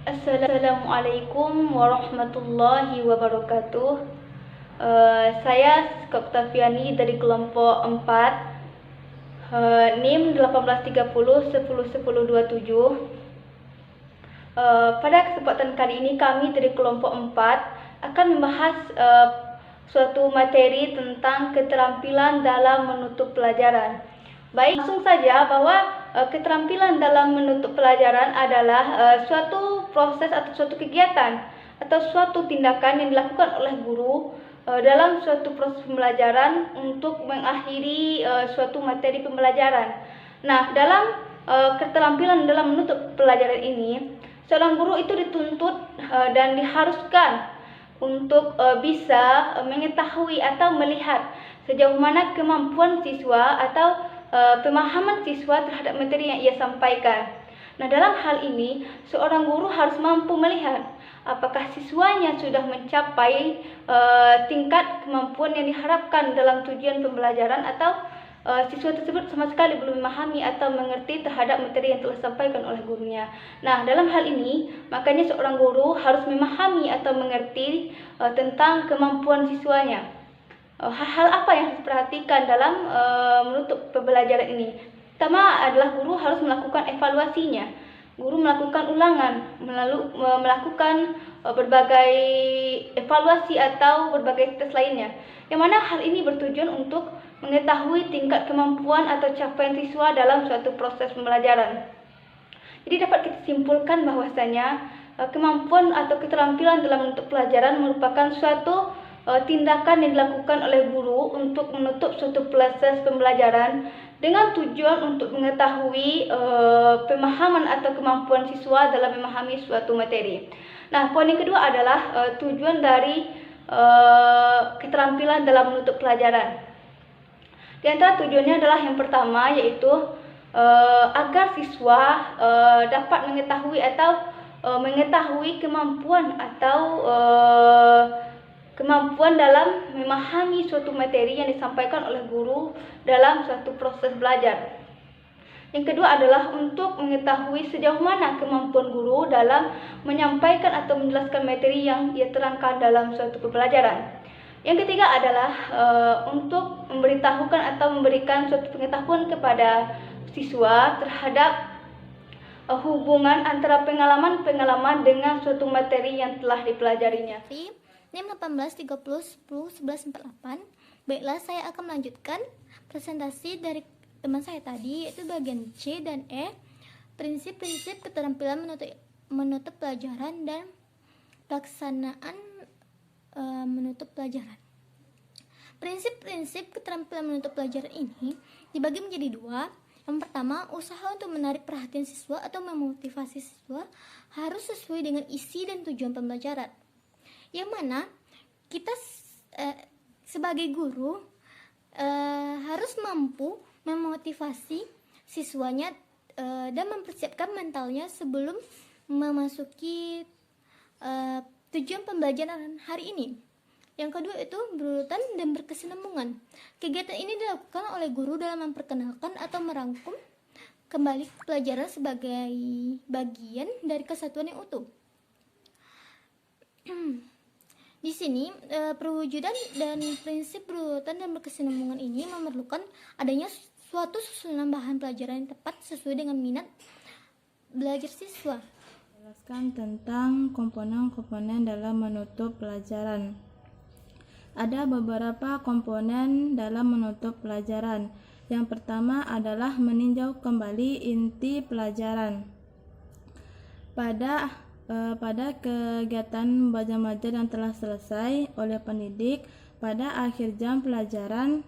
Assalamualaikum warahmatullahi wabarakatuh. Saya Siska Oktaviani dari kelompok 4, NIM 1830 10 10 27. Pada kesempatan kali ini kami dari kelompok 4 akan membahas suatu materi tentang keterampilan dalam menutup pelajaran. Baik, langsung saja bahwa keterampilan dalam menutup pelajaran adalah suatu proses atau suatu kegiatan atau suatu tindakan yang dilakukan oleh guru dalam suatu proses pembelajaran untuk mengakhiri suatu materi pembelajaran. Nah, dalam keterampilan dalam menutup pelajaran ini, seorang guru itu dituntut dan diharuskan untuk bisa mengetahui atau melihat sejauh mana kemampuan siswa atau pemahaman siswa terhadap materi yang ia sampaikan. Nah, dalam hal ini, seorang guru harus mampu melihat apakah siswanya sudah mencapai tingkat kemampuan yang diharapkan dalam tujuan pembelajaran atau siswa tersebut sama sekali belum memahami atau mengerti terhadap materi yang telah disampaikan oleh gurunya. Nah, dalam hal ini, makanya seorang guru harus memahami atau mengerti tentang kemampuan siswanya. Hal-hal apa yang harus diperhatikan dalam menutup pembelajaran ini? Pertama adalah guru harus melakukan evaluasinya. Guru melakukan ulangan, melakukan berbagai evaluasi atau berbagai tes lainnya. Yang mana hal ini bertujuan untuk mengetahui tingkat kemampuan atau capaian siswa dalam suatu proses pembelajaran. Jadi dapat kita simpulkan bahwasanya kemampuan atau keterampilan dalam menutup pelajaran merupakan suatu tindakan yang dilakukan oleh guru untuk menutup suatu proses pembelajaran dengan tujuan untuk mengetahui pemahaman atau kemampuan siswa dalam memahami suatu materi. Nah, poin yang kedua adalah tujuan dari keterampilan dalam menutup pelajaran. Di antara tujuannya adalah yang pertama yaitu agar siswa dapat mengetahui atau mengetahui kemampuan atau kemampuan dalam memahami suatu materi yang disampaikan oleh guru dalam suatu proses belajar. Yang kedua adalah untuk mengetahui sejauh mana kemampuan guru dalam menyampaikan atau menjelaskan materi yang ia terangkan dalam suatu pembelajaran. Yang ketiga adalah untuk memberitahukan atau memberikan suatu pengetahuan kepada siswa terhadap hubungan antara pengalaman-pengalaman dengan suatu materi yang telah dipelajarinya. NIM 1830 10 11 48. Baiklah, saya akan melanjutkan presentasi dari teman saya tadi, yaitu bagian C dan E, prinsip-prinsip keterampilan menutup pelajaran dan pelaksanaan menutup pelajaran. Prinsip-prinsip keterampilan menutup pelajaran ini dibagi menjadi dua. Yang pertama, usaha untuk menarik perhatian siswa atau memotivasi siswa harus sesuai dengan isi dan tujuan pembelajaran. Yang mana kita sebagai guru harus mampu memotivasi siswanya dan mempersiapkan mentalnya sebelum memasuki tujuan pembelajaran hari ini. Yang kedua itu berurutan dan berkesinambungan. Kegiatan ini dilakukan oleh guru dalam memperkenalkan atau merangkum kembali pelajaran sebagai bagian dari kesatuan yang utuh. Di sini perwujudan dan prinsip berurutan dan berkesinambungan ini memerlukan adanya suatu susunan bahan pelajaran yang tepat sesuai dengan minat belajar siswa. Jelaskan tentang komponen-komponen dalam menutup pelajaran. Ada beberapa komponen dalam menutup pelajaran. Yang pertama adalah meninjau kembali inti pelajaran. Pada kegiatan belajar yang telah selesai oleh pendidik, pada akhir jam pelajaran,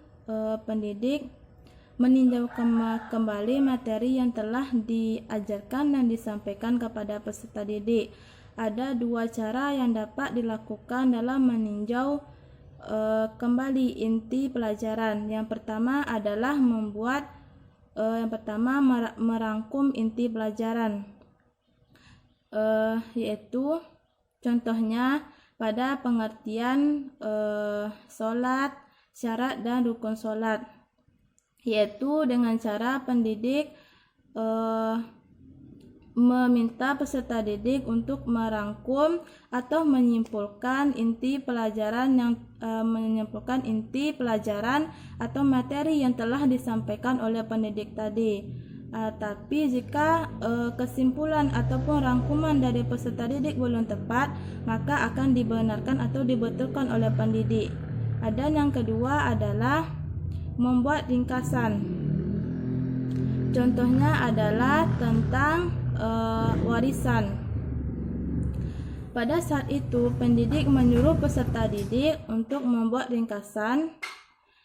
pendidik meninjau kembali materi yang telah diajarkan dan disampaikan kepada peserta didik. Ada dua cara yang dapat dilakukan dalam meninjau kembali inti pelajaran. Yang pertama adalah merangkum inti pelajaran. Yaitu contohnya pada pengertian sholat, syarat dan rukun sholat, yaitu dengan cara pendidik meminta peserta didik untuk merangkum atau menyimpulkan inti pelajaran atau materi yang telah disampaikan oleh pendidik tadi. Tapi jika kesimpulan ataupun rangkuman dari peserta didik belum tepat, maka akan dibenarkan atau dibetulkan oleh pendidik. Dan yang kedua adalah membuat ringkasan. Contohnya adalah tentang warisan. Pada saat itu, pendidik menyuruh peserta didik untuk membuat ringkasan,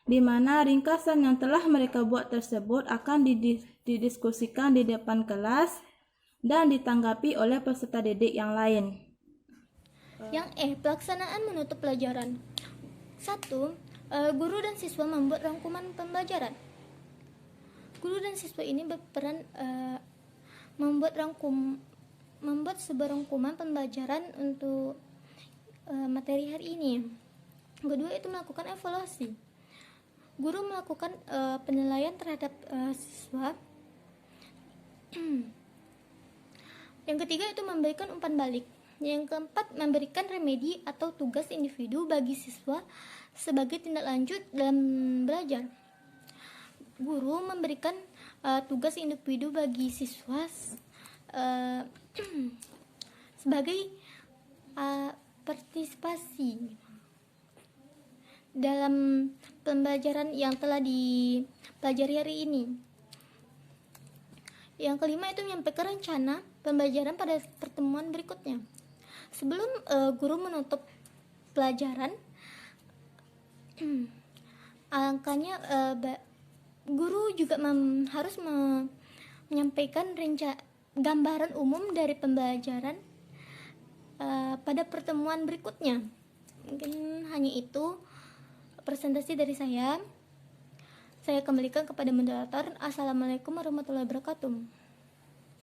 di mana ringkasan yang telah mereka buat tersebut akan didiskusikan di depan kelas dan ditanggapi oleh peserta didik yang lain. Yang pelaksanaan menutup pelajaran. 1. Guru dan siswa membuat rangkuman pembelajaran. Guru dan siswa ini berperan membuat sebuah rangkuman pembelajaran untuk materi hari ini. Kedua itu melakukan evaluasi. Guru melakukan penilaian terhadap siswa. Yang ketiga itu memberikan umpan balik. Yang keempat memberikan remedi atau tugas individu bagi siswa sebagai tindak lanjut dalam belajar. Guru memberikan tugas individu bagi siswa sebagai partisipasi dalam pembelajaran yang telah dipelajari hari ini. Yang kelima itu menyampaikan rencana pembelajaran pada pertemuan berikutnya. Sebelum guru menutup pelajaran, alangkahnya guru juga harus menyampaikan gambaran umum dari pembelajaran pada pertemuan berikutnya. Mungkin hanya itu presentasi dari saya. Saya kembalikan kepada moderator. Assalamualaikum warahmatullahi wabarakatuh.